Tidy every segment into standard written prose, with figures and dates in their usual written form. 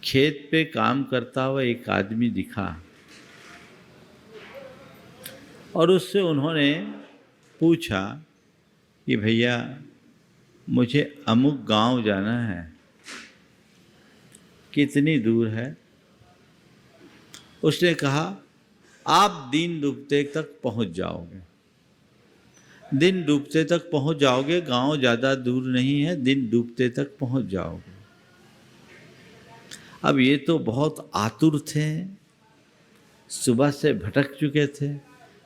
खेत पे काम करता हुआ एक आदमी दिखा और उससे उन्होंने पूछा कि भैया मुझे अमुक गांव जाना है, कितनी दूर है? उसने कहा आप दिन डूबते तक पहुंच जाओगे, दिन डूबते तक पहुंच जाओगे, गांव ज़्यादा दूर नहीं है, दिन डूबते तक पहुंच जाओगे। अब ये तो बहुत आतुर थे, सुबह से भटक चुके थे।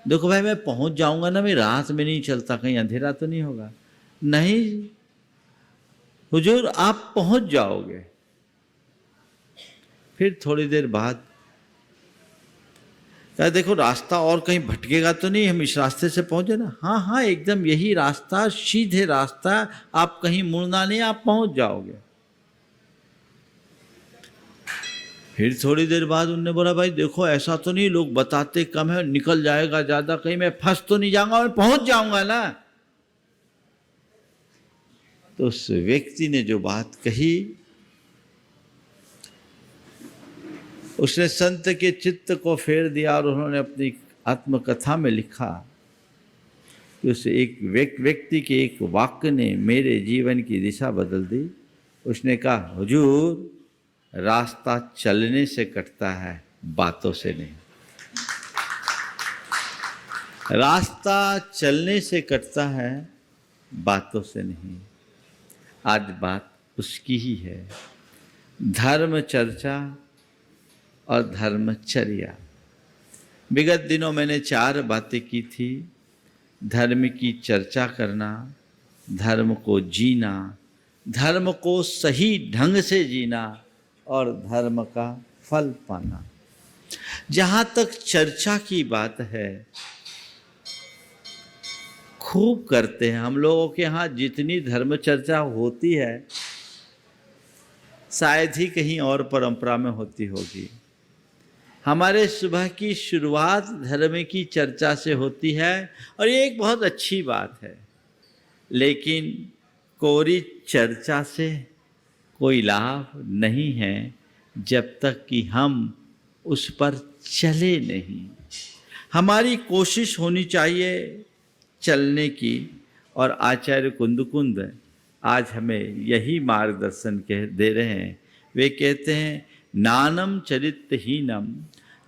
देखो भाई मैं पहुंच जाऊंगा ना, मैं रात में नहीं चलता, कहीं अंधेरा तो नहीं होगा। नहीं हुजूर आप पहुंच जाओगे। फिर थोड़ी देर बाद कहा देखो रास्ता और कहीं भटकेगा तो नहीं, हम इस रास्ते से पहुंचे ना? हाँ हाँ एकदम यही रास्ता, सीधे रास्ता, आप कहीं मुड़ना नहीं, आप पहुंच जाओगे। फिर थोड़ी देर बाद उनने बोला भाई देखो ऐसा तो नहीं, लोग बताते कम है, निकल जाएगा ज्यादा, कहीं मैं फंस तो नहीं जाऊंगा, मैं पहुंच जाऊंगा ना। तो उस व्यक्ति ने जो बात कही, उसने संत के चित्त को फेर दिया और उन्होंने अपनी आत्मकथा में लिखा कि उस एक व्यक्ति के एक वाक्य ने मेरे जीवन की दिशा बदल दी। उसने कहा हुजूर रास्ता चलने से कटता है, बातों से नहीं। रास्ता चलने से कटता है, बातों से नहीं। आज बात उसकी ही है। धर्म चर्चा और धर्मचर्या। विगत दिनों मैंने 4 बातें की थी। धर्म की चर्चा करना, धर्म को जीना, धर्म को सही ढंग से जीना और धर्म का फल पाना। जहाँ तक चर्चा की बात है, खूब करते हैं हम लोगों के यहाँ। जितनी धर्म चर्चा होती है शायद ही कहीं और परंपरा में होती होगी। हमारे सुबह की शुरुआत धर्म की चर्चा से होती है और ये एक बहुत अच्छी बात है, लेकिन कोरी चर्चा से कोई लाभ नहीं है जब तक कि हम उस पर चले नहीं। हमारी कोशिश होनी चाहिए चलने की, और आचार्य कुंदकुंद आज हमें यही मार्गदर्शन दे रहे हैं। वे कहते हैं नानम चरित्रहीनम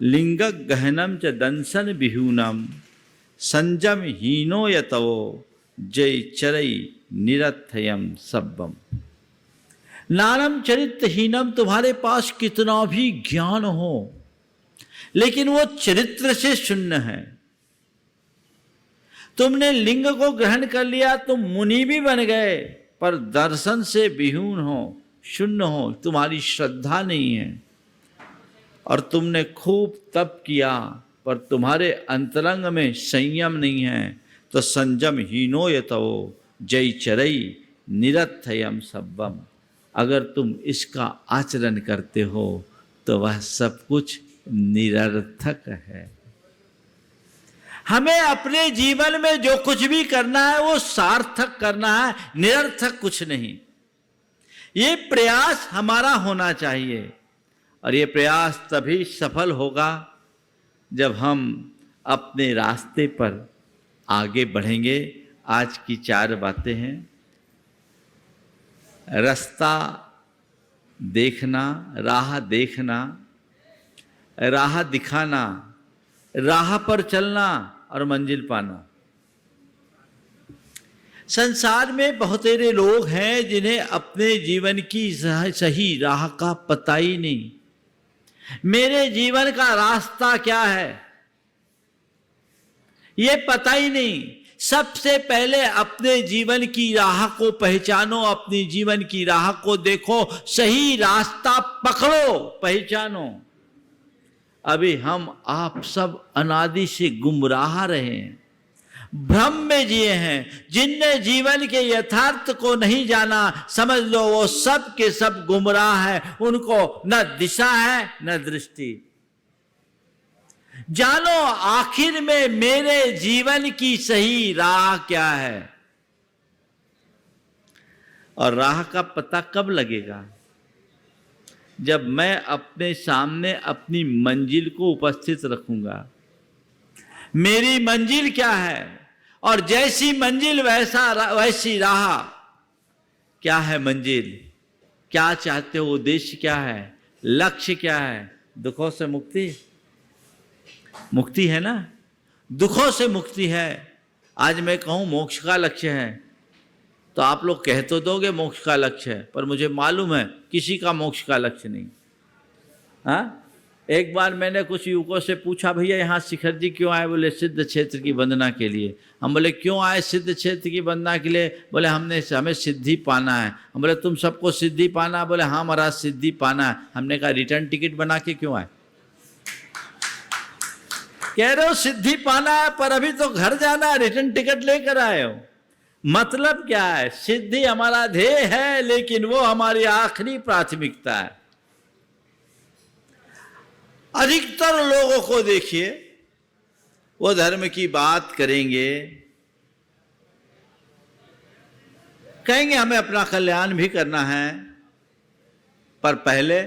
लिंग गहनम च दंसन विहूनम संजम हीनो यतवो जय चरई निरथयम सब्बम। नानम चरित्रहीनम, तुम्हारे पास कितना भी ज्ञान हो लेकिन वो चरित्र से शून्य है। तुमने लिंग को ग्रहण कर लिया, तुम मुनि भी बन गए, पर दर्शन से विहून हो, शून्य हो, तुम्हारी श्रद्धा नहीं है। और तुमने खूब तप किया पर तुम्हारे अंतरंग में संयम नहीं है, तो संयम हीनो यतो जय चरई निरथयम सब्बम। अगर तुम इसका आचरण करते हो तो वह सब कुछ निरर्थक है। हमें अपने जीवन में जो कुछ भी करना है वो सार्थक करना है, निरर्थक कुछ नहीं। ये प्रयास हमारा होना चाहिए, और ये प्रयास तभी सफल होगा जब हम अपने रास्ते पर आगे बढ़ेंगे। आज की 4 बातें हैं। रास्ता देखना, राह देखना, राह दिखाना, राह पर चलना और मंजिल पाना। संसार में बहुत सारे लोग हैं जिन्हें अपने जीवन की सही राह का पता ही नहीं। मेरे जीवन का रास्ता क्या है ये पता ही नहीं। सबसे पहले अपने जीवन की राह को पहचानो, अपनी जीवन की राह को देखो, सही रास्ता पकड़ो, पहचानो। अभी हम आप सब अनादि से गुमराह रहे हैं, भ्रम में जिए हैं। जिनने जीवन के यथार्थ को नहीं जाना, समझ लो वो सब के सब गुमराह है। उनको न दिशा है न दृष्टि। जानो आखिर में मेरे जीवन की सही राह क्या है। और राह का पता कब लगेगा? जब मैं अपने सामने अपनी मंजिल को उपस्थित रखूंगा। मेरी मंजिल क्या है, और जैसी मंजिल वैसी राह। क्या है मंजिल, क्या चाहते हो, उद्देश्य क्या है, लक्ष्य क्या है? दुखों से मुक्ति, मुक्ति है ना, दुखों से मुक्ति है। आज मैं कहूं मोक्ष का लक्ष्य है, तो आप लोग कह तो दोगे मोक्ष का लक्ष्य है, पर मुझे मालूम है किसी का मोक्ष का लक्ष्य नहीं। हाँ, एक बार मैंने कुछ युवकों से पूछा, भैया यहाँ शिखर जी क्यों आए? बोले सिद्ध क्षेत्र की वंदना के लिए। हम बोले क्यों आए सिद्ध क्षेत्र की वंदना के लिए? बोले हमें सिद्धि पाना है। हम बोले तुम सबको सिद्धि पाना? बोले हाँ महाराज सिद्धि पाना है। हमने कहा रिटर्न टिकट बना के क्यों आए? कह रहे हो सिद्धि पाना है, पर अभी तो घर जाना है, रिटर्न टिकट लेकर आए हो। मतलब क्या है? सिद्धि हमारा ध्येय है, लेकिन वो हमारी आखिरी प्राथमिकता है। अधिकतर लोगों को देखिए, वो धर्म की बात करेंगे, कहेंगे हमें अपना कल्याण भी करना है, पर पहले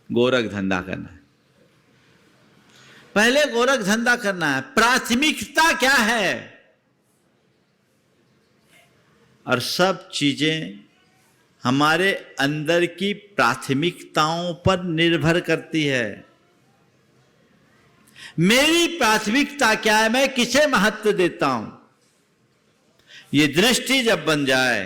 गोरख धंधा करना है, पहले गोरख धंधा करना है। प्राथमिकता क्या है? और सब चीजें हमारे अंदर की प्राथमिकताओं पर निर्भर करती है। मेरी प्राथमिकता क्या है, मैं किसे महत्व देता हूं? ये दृष्टि जब बन जाए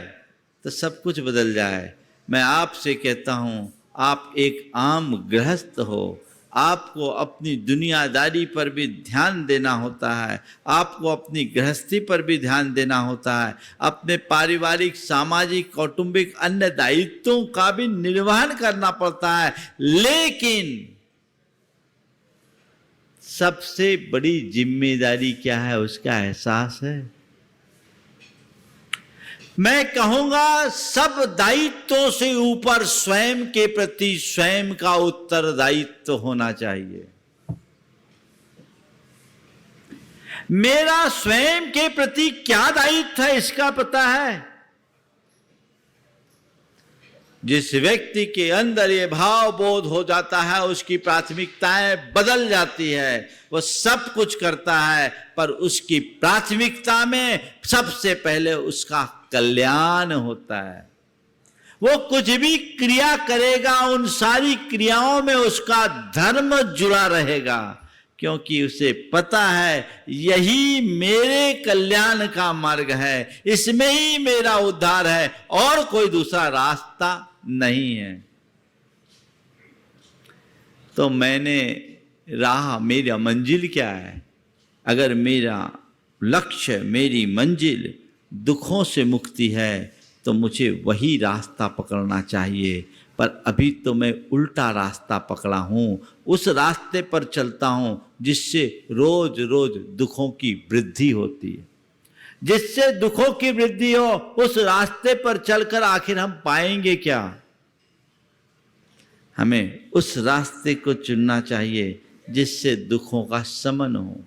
तो सब कुछ बदल जाए। मैं आपसे कहता हूं, आप एक आम गृहस्थ हो, आपको अपनी दुनियादारी पर भी ध्यान देना होता है, आपको अपनी गृहस्थी पर भी ध्यान देना होता है, अपने पारिवारिक, सामाजिक, कौटुंबिक अन्य दायित्वों का भी निर्वहन करना पड़ता है। लेकिन सबसे बड़ी जिम्मेदारी क्या है, उसका एहसास है। मैं कहूंगा सब दायित्वों से ऊपर स्वयं के प्रति स्वयं का उत्तरदायित्व होना चाहिए। मेरा स्वयं के प्रति क्या दायित्व है, इसका पता है। जिस व्यक्ति के अंदर ये भाव बोध हो जाता है, उसकी प्राथमिकताएं बदल जाती है। वो सब कुछ करता है, पर उसकी प्राथमिकता में सबसे पहले उसका कल्याण होता है। वो कुछ भी क्रिया करेगा, उन सारी क्रियाओं में उसका धर्म जुड़ा रहेगा, क्योंकि उसे पता है यही मेरे कल्याण का मार्ग है, इसमें ही मेरा उद्धार है, और कोई दूसरा रास्ता नहीं है। तो मैंने राह, मेरा मंजिल क्या है? अगर मेरा लक्ष्य, मेरी मंजिल दुखों से मुक्ति है, तो मुझे वही रास्ता पकड़ना चाहिए। पर अभी तो मैं उल्टा रास्ता पकड़ा हूं, उस रास्ते पर चलता हूं जिससे रोज रोज दुखों की वृद्धि होती है। जिससे दुखों की वृद्धि हो, उस रास्ते पर चलकर आखिर हम पाएंगे क्या? हमें उस रास्ते को चुनना चाहिए जिससे दुखों का शमन हो।